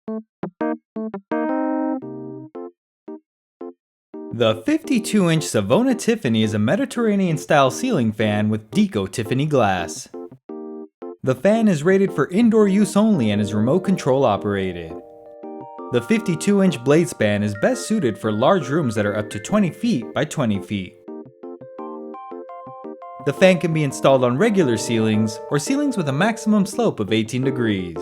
The 52-inch Savona Tiffany is a Mediterranean-style ceiling fan with Deco Tiffany glass. The fan is rated for indoor use only and is remote control operated. The 52-inch blade span is best suited for large rooms that are up to 20 feet by 20 feet. The fan can be installed on regular ceilings or ceilings with a maximum slope of 18 degrees.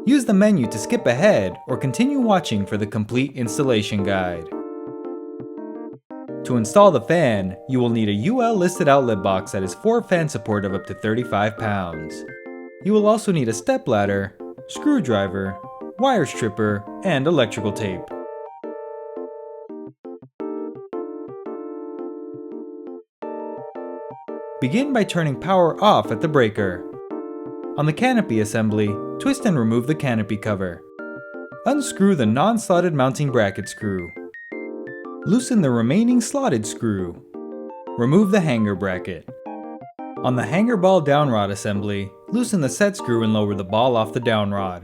Use the menu to skip ahead or continue watching for the complete installation guide. To install the fan, you will need a UL listed outlet box that is for fan support of up to 35 pounds. You will also need a stepladder, screwdriver, wire stripper, and electrical tape. Begin by turning power off at the breaker. On the canopy assembly, twist and remove the canopy cover. Unscrew the non-slotted mounting bracket screw. Loosen the remaining slotted screw. Remove the hanger bracket. On the hanger ball downrod assembly, loosen the set screw and lower the ball off the downrod.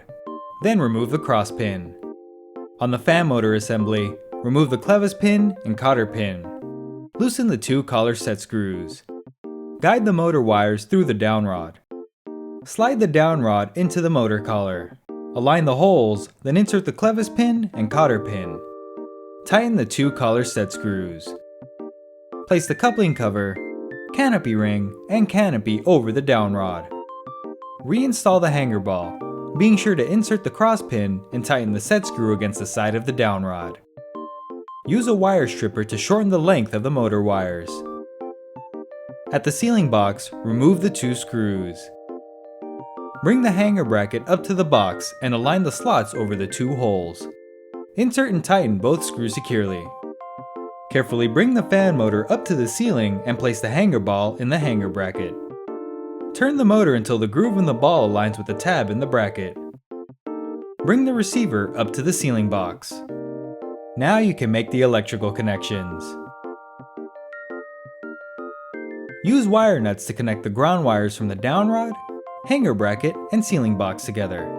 Then remove the cross pin. On the fan motor assembly, remove the clevis pin and cotter pin. Loosen the two collar set screws. Guide the motor wires through the downrod. Slide the downrod into the motor collar. Align the holes, then insert the clevis pin and cotter pin. Tighten the two collar set screws. Place the coupling cover, canopy ring, and canopy over the downrod. Reinstall the hanger ball, being sure to insert the cross pin and tighten the set screw against the side of the downrod. Use a wire stripper to shorten the length of the motor wires. At the ceiling box, remove the two screws. Bring the hanger bracket up to the box and align the slots over the two holes. Insert and tighten both screws securely. Carefully bring the fan motor up to the ceiling and place the hanger ball in the hanger bracket. Turn the motor until the groove in the ball aligns with the tab in the bracket. Bring the receiver up to the ceiling box. Now you can make the electrical connections. Use wire nuts to connect the ground wires from the downrod, hanger bracket, and ceiling box together.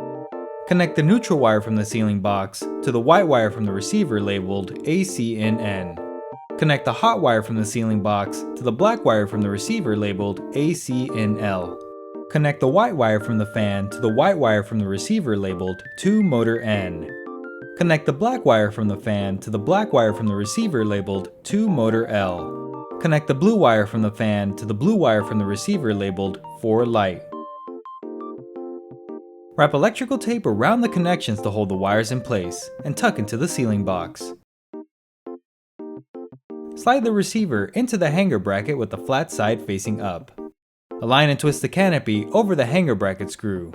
Connect the neutral wire from the ceiling box to the white wire from the receiver labeled AC/N. Connect the hot wire from the ceiling box to the black wire from the receiver labeled AC/L. Connect the white wire from the fan to the white wire from the receiver labeled to motor N. Connect the black wire from the fan to the black wire from the receiver labeled to motor L. Connect the blue wire from the fan to the blue wire from the receiver labeled for light. Wrap electrical tape around the connections to hold the wires in place and tuck into the ceiling box. Slide the receiver into the hanger bracket with the flat side facing up. Align and twist the canopy over the hanger bracket screw.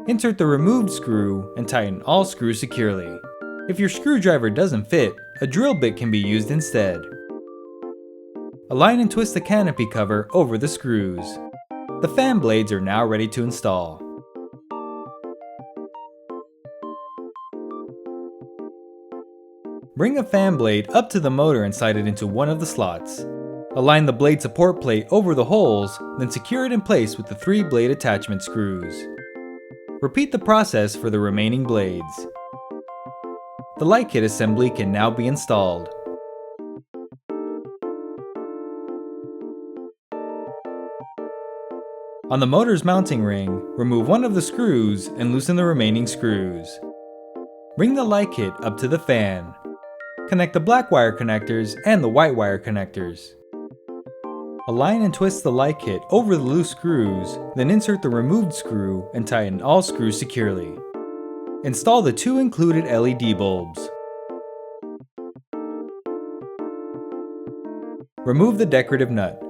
Insert the removed screw and tighten all screws securely. If your screwdriver doesn't fit, a drill bit can be used instead. Align and twist the canopy cover over the screws. The fan blades are now ready to install. Bring a fan blade up to the motor and slide it into one of the slots. Align the blade support plate over the holes, then secure it in place with the 3 blade attachment screws. Repeat the process for the remaining blades. The light kit assembly can now be installed. On the motor's mounting ring, remove one of the screws and loosen the remaining screws. Bring the light kit up to the fan. Connect the black wire connectors and the white wire connectors. Align and twist the light kit over the loose screws, then insert the removed screw and tighten all screws securely. Install the 2 included LED bulbs. Remove the decorative nut.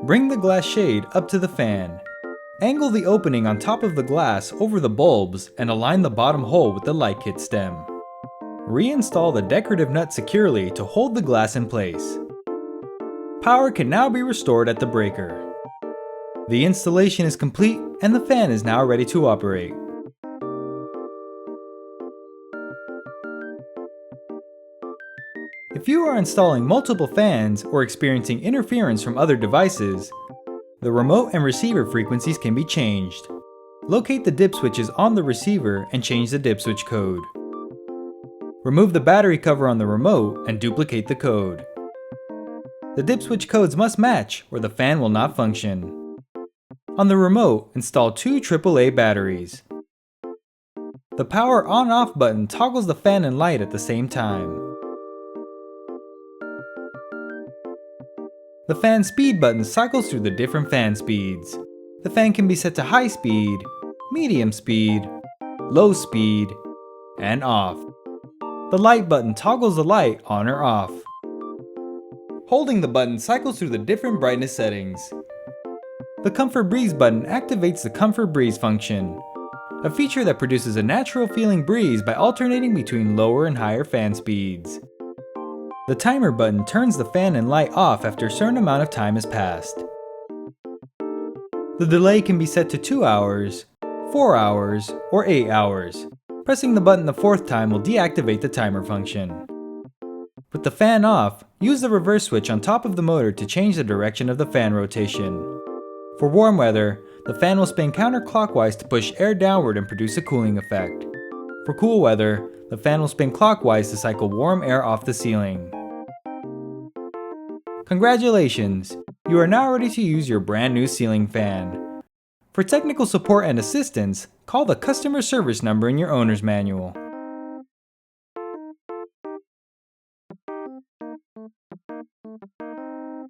Bring the glass shade up to the fan. Angle the opening on top of the glass over the bulbs and align the bottom hole with the light kit stem. Reinstall the decorative nut securely to hold the glass in place. Power can now be restored at the breaker. The installation is complete and the fan is now ready to operate. If you are installing multiple fans or experiencing interference from other devices, the remote and receiver frequencies can be changed. Locate the dip switches on the receiver and change the dip switch code. Remove the battery cover on the remote and duplicate the code. The dip switch codes must match or the fan will not function. On the remote, install two AAA batteries. The power on-off button toggles the fan and light at the same time. The fan speed button cycles through the different fan speeds. The fan can be set to high speed, medium speed, low speed, and off. The light button toggles the light on or off. Holding the button cycles through the different brightness settings. The Comfort Breeze button activates the Comfort Breeze function, a feature that produces a natural feeling breeze by alternating between lower and higher fan speeds. The Timer button turns the fan and light off after a certain amount of time has passed. The delay can be set to 2 hours, 4 hours, or 8 hours. Pressing the button the fourth time will deactivate the timer function. With the fan off, use the reverse switch on top of the motor to change the direction of the fan rotation. For warm weather, the fan will spin counterclockwise to push air downward and produce a cooling effect. For cool weather, the fan will spin clockwise to cycle warm air off the ceiling. Congratulations! You are now ready to use your brand new ceiling fan. For technical support and assistance, call the customer service number in your owner's manual.